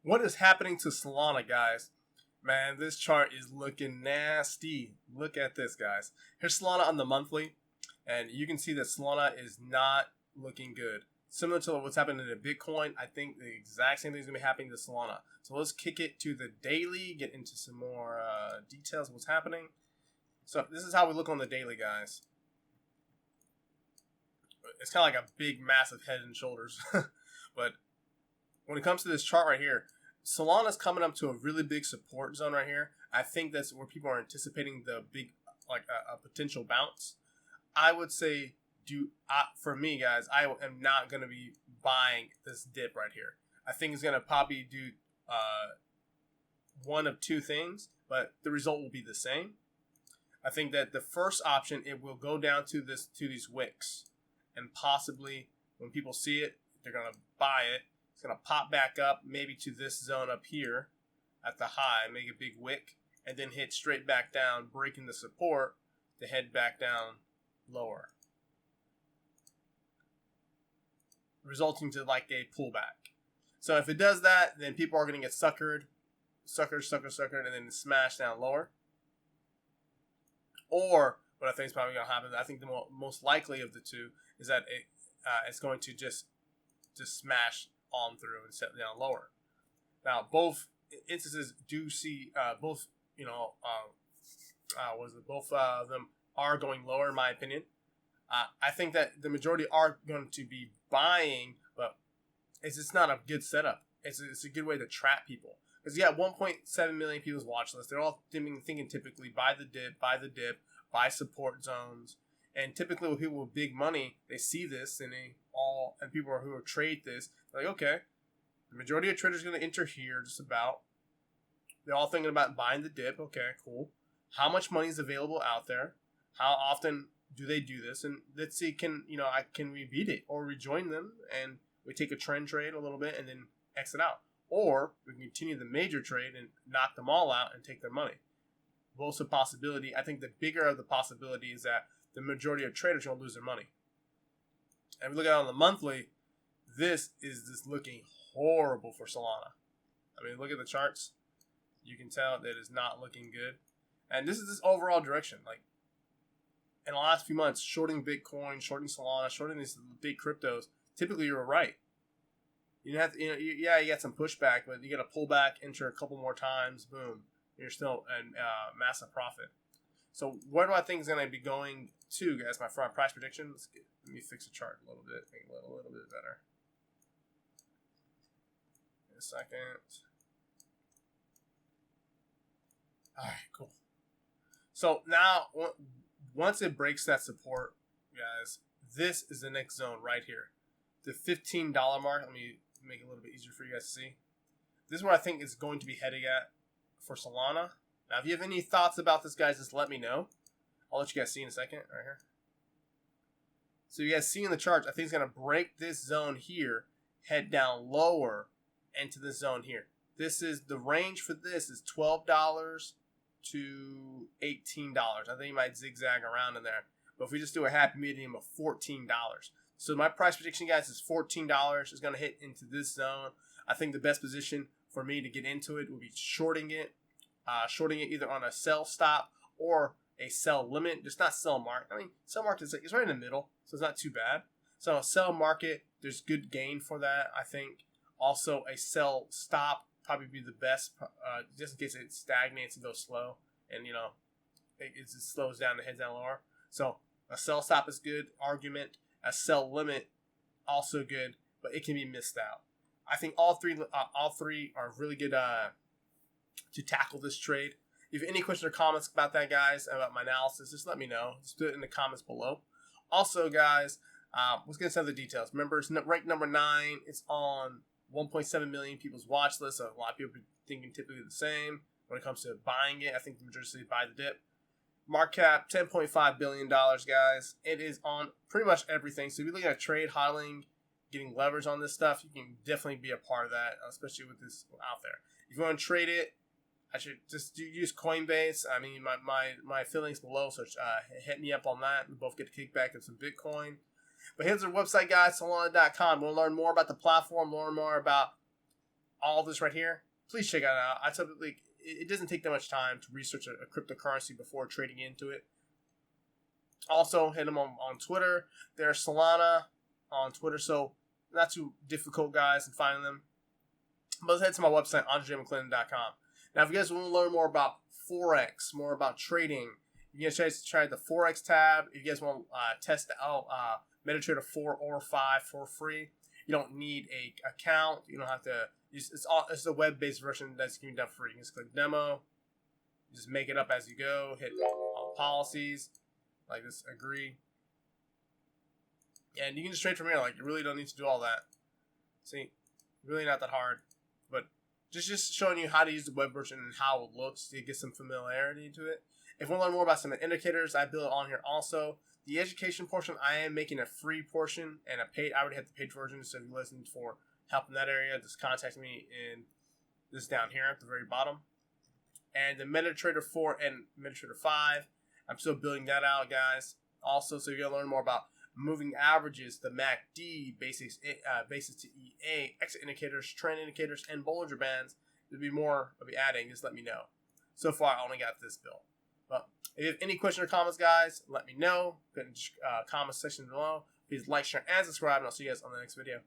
What is happening to Solana, guys? Man, this chart is looking nasty. Look at this, guys. Here's Solana on the monthly, and you can see that Solana is not looking good. Similar to what's happening to Bitcoin, I think the exact same thing is going to be happening to Solana. So let's kick it to the daily, get into some more details of what's happening. So this is how we look on the daily, guys. It's kind of like a big, massive head and shoulders. But when it comes to this chart right here, Solana's coming up to a really big support zone right here. I think that's where people are anticipating the big, like a potential bounce. I would say, for me, guys, I am not going to be buying this dip right here. I think it's going to probably do one of two things, but the result will be the same. I think that the first option, it will go down to these wicks, and possibly when people see it, they're going to buy it. It's going to pop back up maybe to this zone up here at the high, make a big wick, and then hit straight back down, breaking the support to head back down lower, resulting to like a pullback. So if it does that, then people are going to get suckered, and then smash down lower. Or what I think is probably going to happen, I think the most likely of the two is that it's going to just smash on through and set down lower. Now, both instances do see both of them are going lower, in my opinion. I think that the majority are going to be buying, but it's just not a good setup. It's a good way to trap people. Because you got 1.7 million people's watch list. They're all thinking typically buy the dip, buy support zones. And typically with people with big money, they see this and people who trade this, they're like, okay, the majority of traders are going to enter here just about. They're all thinking about buying the dip. Okay, cool. How much money is available out there? How often do they do this? And let's see, can we beat it or rejoin them and we take a trend trade a little bit and then exit out? Or we can continue the major trade and knock them all out and take their money. Both a possibility. I think the bigger of the possibility is that the majority of traders are going to lose their money. And we look at it on the monthly, this is just looking horrible for Solana. I mean, look at the charts. You can tell that it's not looking good. And this is this overall direction. Like, in the last few months, shorting Bitcoin, shorting Solana, shorting these big cryptos, typically you're right. You have to, you got some pushback, but you got to pull back, enter a couple more times, boom, you're still in massive profit. So where do I think is going to be going to, guys? My price prediction. Let me fix the chart a little bit, make it a little bit better. In a second. All right, cool. So now, once it breaks that support, guys, this is the next zone right here. The $15 mark. Let me make it a little bit easier for you guys to see. This is where I think it's going to be heading at for Solana. Now, if you have any thoughts about this, guys, just let me know. I'll let you guys see in a second, right here. So you guys see in the charts, I think it's going to break this zone here, head down lower into this zone here. This is the range for this is $12 to $18. I think you might zigzag around in there. But if we just do a happy medium of $14. So my price prediction, guys, is $14. It's going to hit into this zone. I think the best position for me to get into it would be shorting it. Shorting it either on a sell stop or a sell limit. Just not sell market. I mean, sell market is right in the middle, so it's not too bad. So a sell market, there's good gain for that, I think. Also, a sell stop probably be the best, just in case it stagnates and goes slow. And, it just slows down and heads down lower. So a sell stop is good argument. A sell limit, also good, but it can be missed out. I think all three are really good to tackle this trade. If you have any questions or comments about that, guys, about my analysis, just let me know. Just do it in the comments below. Also, guys, let's get into some of the details. Remember, it's ranked number 9. It's on 1.7 million people's watch list. So a lot of people are thinking typically the same when it comes to buying it. I think the majority buy the dip. Market cap, $10.5 billion, guys. It is on pretty much everything. So if you're looking at trade, hodling, getting leverage on this stuff, you can definitely be a part of that, especially with this out there. If you want to trade it, I should just use Coinbase. I mean, my affiliate's below, so hit me up on that. We both get a kickback of some Bitcoin. But here's our website, guys, Solana.com. We'll learn more about the platform, learn more about all this right here, please check it out. I typically, it doesn't take that much time to research a cryptocurrency before trading into it. Also, hit them on Twitter. There's Solana on Twitter, so not too difficult, guys, in finding them. But let's head to my website, andrejmcclinton.com. Now, if you guys want to learn more about Forex, more about trading, you can try the Forex tab. If you guys want to test out MetaTrader 4 or 5 for free, you don't need a account. You don't have to. It's a web-based version that's going to be done free. You can just click demo. You just make it up as you go. Hit policies, like this, agree, and you can just trade from here. Like, you really don't need to do all that. See, really not that hard, but just showing you how to use the web version and how it looks to get some familiarity to it. If you want to learn more about some of the indicators, I build on here also. The education portion, I am making a free portion and a paid. I already have the paid version, so if you're listening for help in that area, just contact me in this down here at the very bottom. And the MetaTrader 4 and MetaTrader 5, I'm still building that out, guys. Also, so you're going to learn more about moving averages, the MACD, basis to EA, exit indicators, trend indicators, and Bollinger Bands. There'll be more I'll be adding. Just let me know. So far, I only got this built. But if you have any questions or comments, guys, let me know. Put in the comment section below. Please like, share, and subscribe, and I'll see you guys on the next video.